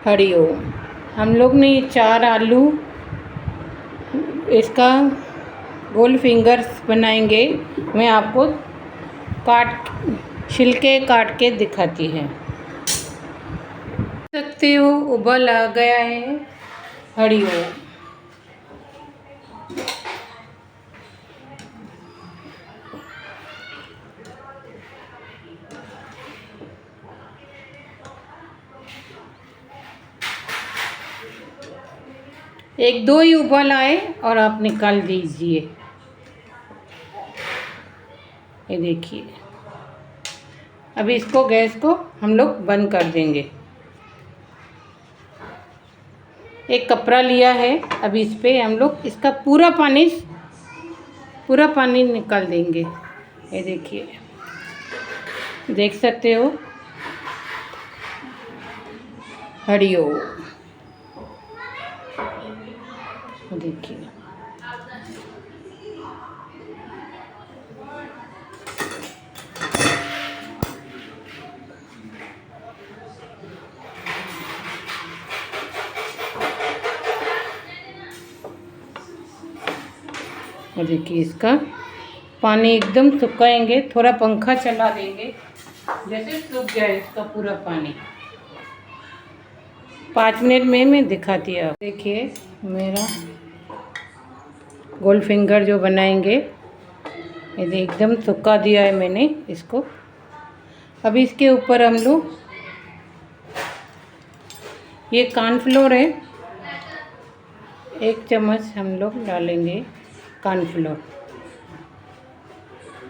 हरिओम। हम लोग ने 4 आलू इसका गोल फिंगर्स बनाएंगे। मैं आपको छिलके काट के दिखाती है। सकते हो उबल आ गया है। हरिओम। एक दो ही उबाल आए और आप निकाल दीजिए। ये देखिए, अभी इसको गैस को हम लोग बंद कर देंगे। एक कपड़ा लिया है, अभी इस पे हम लोग इसका पूरा पानी निकाल देंगे। ये देखिए, देख सकते हो। हरिओम। देखिए, और देखिए इसका पानी एकदम सुखाएंगे, थोड़ा पंखा चला देंगे जैसे सूख जाए इसका पूरा पानी। 5 मिनट में मैं दिखाती हूँ। देखिए, मेरा गोल फिंगर जो बनाएंगे, ये एकदम सुखा दिया है मैंने इसको। अभी इसके ऊपर हम लोग ये कॉर्नफ्लोर है, 1 चम्मच हम लोग डालेंगे कॉर्नफ्लोर,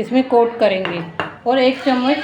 इसमें कोट करेंगे। और 1 चम्मच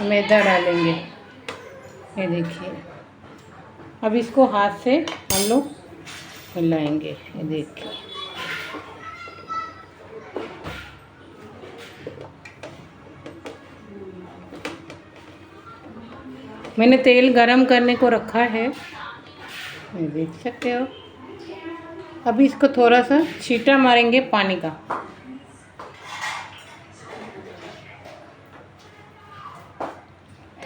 मैदा डालेंगे। ये देखिए, अब इसको हाथ से हम लोग हिलाएंगे। ये देखिए, मैंने तेल गरम करने को रखा है, ये देख सकते हो। अभी इसको थोड़ा सा छींटा मारेंगे पानी का।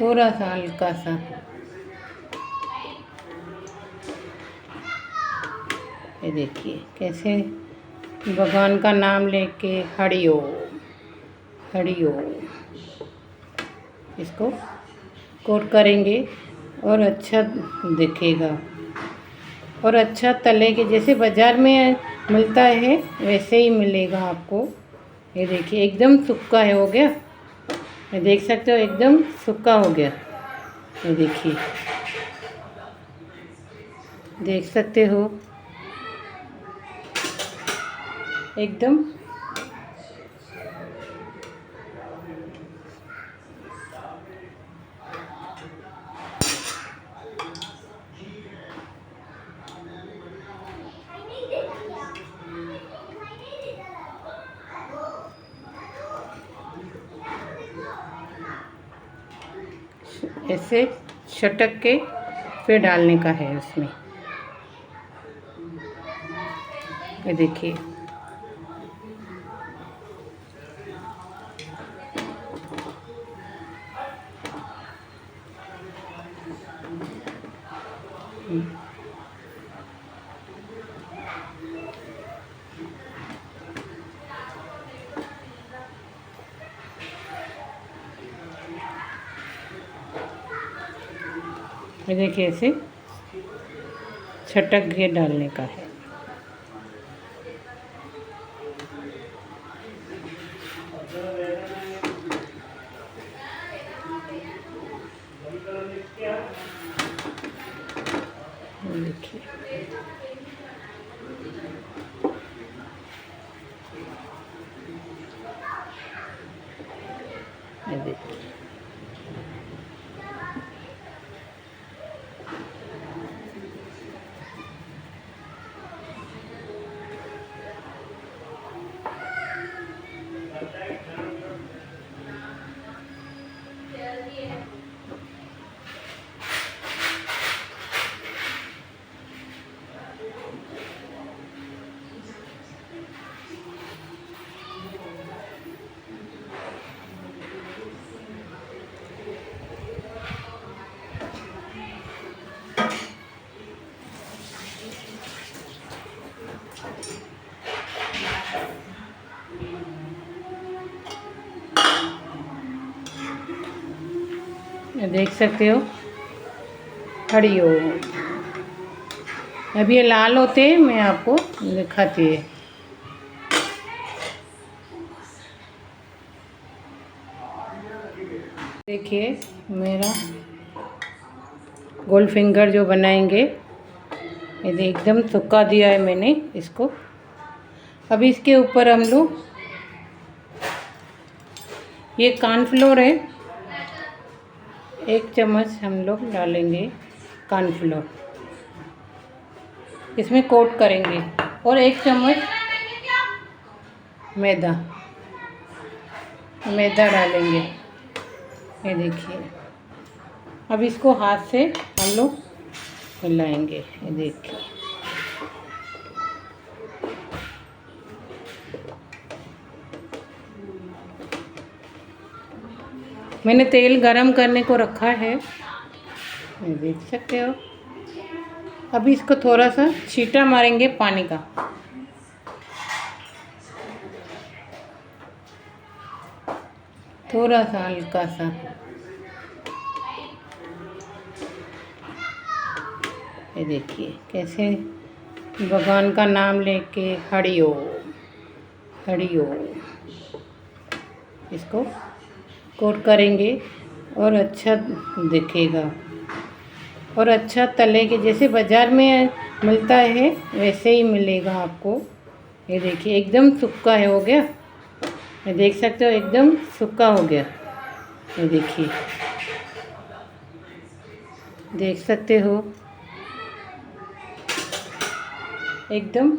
थोड़ा सा हल्का सा। ये देखिए कैसे भगवान का नाम लेके हरिओम हरिओम इसको कोट करेंगे और अच्छा दिखेगा और अच्छा तले के जैसे बाज़ार में मिलता है वैसे ही मिलेगा आपको। ये देखिए, एकदम सूखा है, हो गया। ये देख सकते हो, एकदम सूखा हो गया। ये देखिए, देख सकते हो एकदम। ऐसे छटक के फिर डालने का है उसमें। ये देखिए, ये देखिए ऐसे छटक के डालने का है। देखिए, ये देखिए, देख सकते हो। हरिओम। अभी ये लाल होते हैं, मैं आपको दिखाती है। देखिए मेरा गोल्ड फिंगर जो बनाएंगे, ये एकदम सूखा दिया है मैंने इसको। अभी इसके ऊपर हम लोग ये कॉर्नफ्लोर है, 1 चम्मच हम लोग डालेंगे कॉर्नफ्लोर, इसमें कोट करेंगे। और 1 चम्मच मैदा डालेंगे। ये देखिए। अब इसको हाथ से हम लोग मिलाएंगे। ये देखिए। मैंने तेल गरम करने को रखा है, ये देख सकते हो। अभी इसको थोड़ा सा छींटा मारेंगे पानी का। थोड़ा सा हल्का सा। ये देखिए कैसे भगवान का नाम लेके हरिओम हरिओम इसको कोट करेंगे और अच्छा दिखेगा। और अच्छा तले के जैसे बाज़ार में मिलता है वैसे ही मिलेगा आपको। ये देखिए एकदम सूखा है, हो गया। ये देख सकते हो एकदम सूखा हो गया। ये देखिए, देख सकते हो एकदम।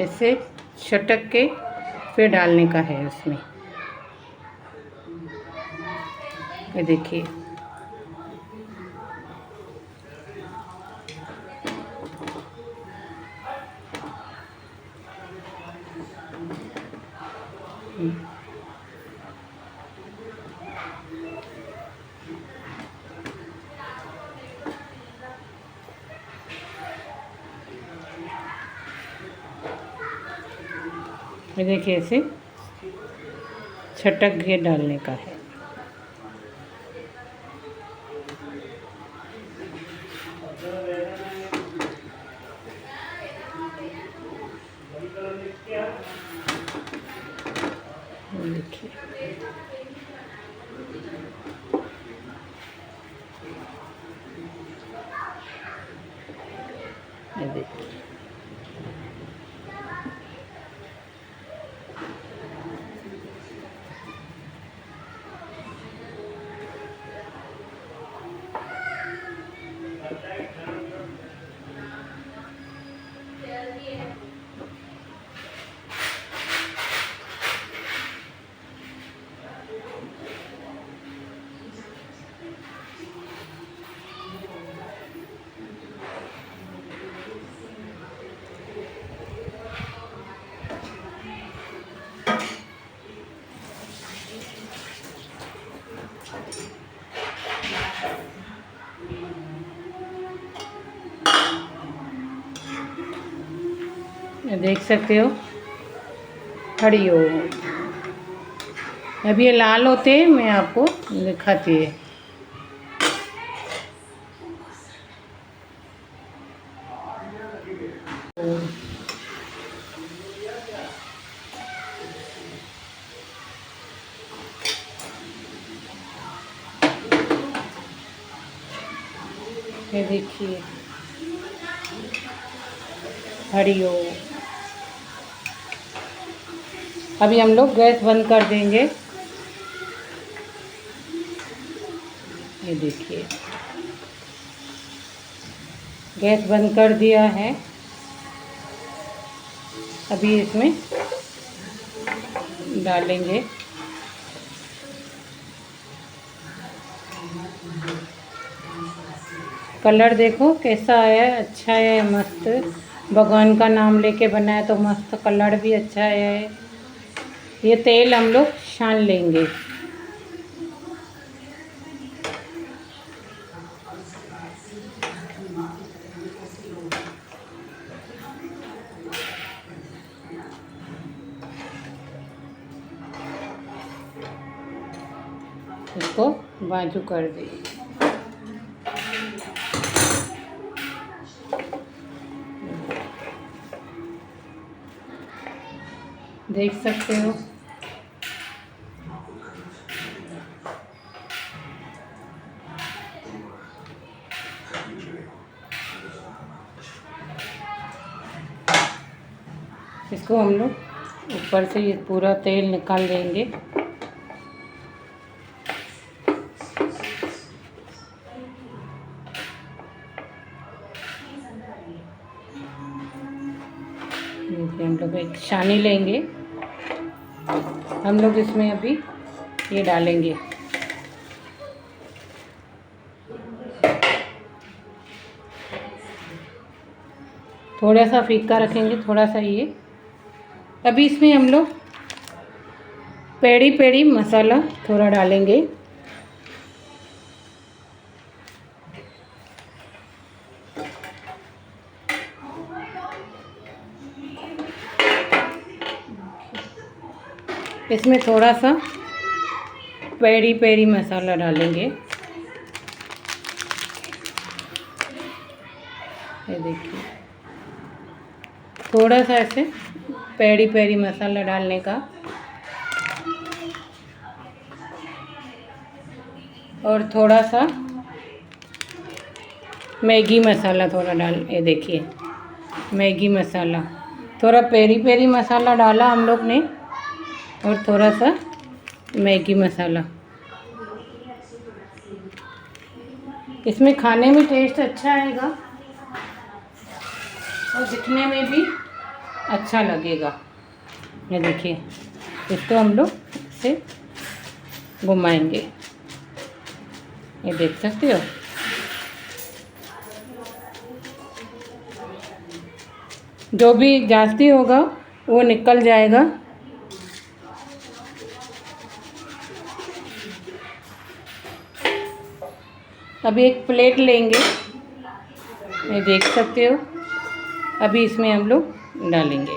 ऐसे छटक के फिर डालने का है उसमें। ये देखिए। ये देखिए ऐसे छटक के डालने का है। देखिए ये देखिए। देख सकते हो हरिओम। अभी ये लाल होते हैं, मैं आपको दिखाती है। ये देखिए हरिओम। अभी हम लोग गैस बंद कर देंगे। ये देखिए गैस बंद कर दिया है। अभी इसमें डालेंगे। कलर देखो कैसा है, अच्छा है, मस्त। भगवान का नाम लेके बनाया तो मस्त कलर भी अच्छा है। ये तेल हम लोग छान लेंगे। इसको बाजू कर देंगे। देख सकते हो इसको हम लोग ऊपर से ये पूरा तेल निकाल देंगे। हम लोग एक छानी लेंगे। हम लोग इसमें अभी ये डालेंगे। थोड़ा सा फीका रखेंगे, थोड़ा सा ये। अभी इसमें हम लोग पेड़ी पेड़ी मसाला थोड़ा डालेंगे। इसमें थोड़ा सा पेरी पेरी मसाला डालेंगे। ये देखिए, थोड़ा सा ऐसे पेरी पेरी मसाला डालने का। और थोड़ा सा मैगी मसाला थोड़ा डाल, ये देखिए मैगी मसाला, थोड़ा पेरी पेरी मसाला डाला हम लोग ने, और थोड़ा सा मैगी मसाला। इसमें खाने में टेस्ट अच्छा आएगा और दिखने में भी अच्छा लगेगा। ये देखिए, इसको हम लोग इसे घुमाएंगे। ये देख सकते हो। जो भी जास्ती होगा वो निकल जाएगा। अभी एक प्लेट लेंगे, ये देख सकते हो। अभी इसमें हम लोग डालेंगे।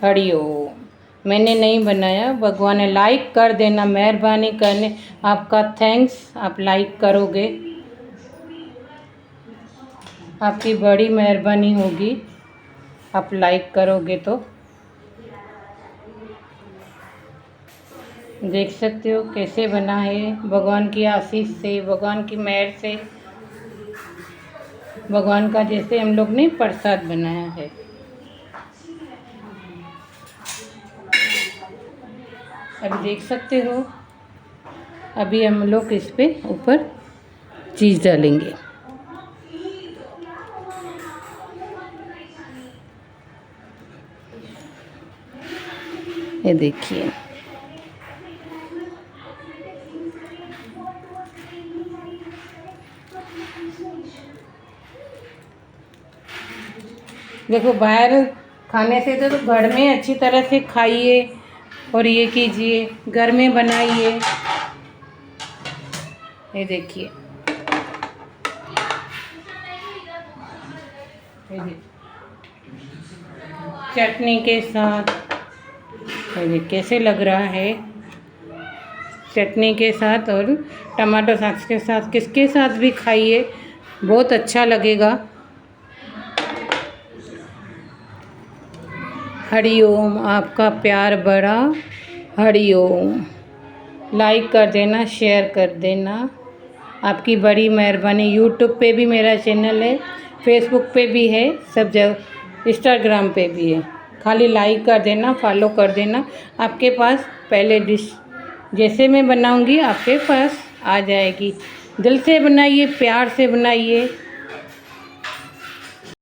हरिओम। मैंने नहीं बनाया, भगवान ने। लाइक कर देना, मेहरबानी करने, आपका थैंक्स। आप लाइक करोगे, आपकी बड़ी मेहरबानी होगी, आप लाइक करोगे तो। देख सकते हो कैसे बना है, भगवान की आशीष से, भगवान की मेहर से, भगवान का जैसे हम लोग ने प्रसाद बनाया है। अभी देख सकते हो। अभी हम लोग इस पे ऊपर चीज़ डालेंगे। ये देखिए, देखो बाहर खाने से तो घर में अच्छी तरह से खाइए और ये कीजिए, घर में बनाइए। ये देखिए, चटनी के साथ। ये कैसे लग रहा है, चटनी के साथ और टमाटो सॉस के साथ, किसके साथ भी खाइए, बहुत अच्छा लगेगा। हरिओम। आपका प्यार बड़ा। हरिओम। लाइक कर देना, शेयर कर देना, आपकी बड़ी मेहरबानी। यूट्यूब पे भी मेरा चैनल है, फेसबुक पे भी है, सब जगह, इंस्टाग्राम पे भी है। खाली लाइक कर देना, फॉलो कर देना। आपके पास पहले डिश जैसे मैं बनाऊंगी आपके पास आ जाएगी। दिल से बनाइए, प्यार से बनाइए।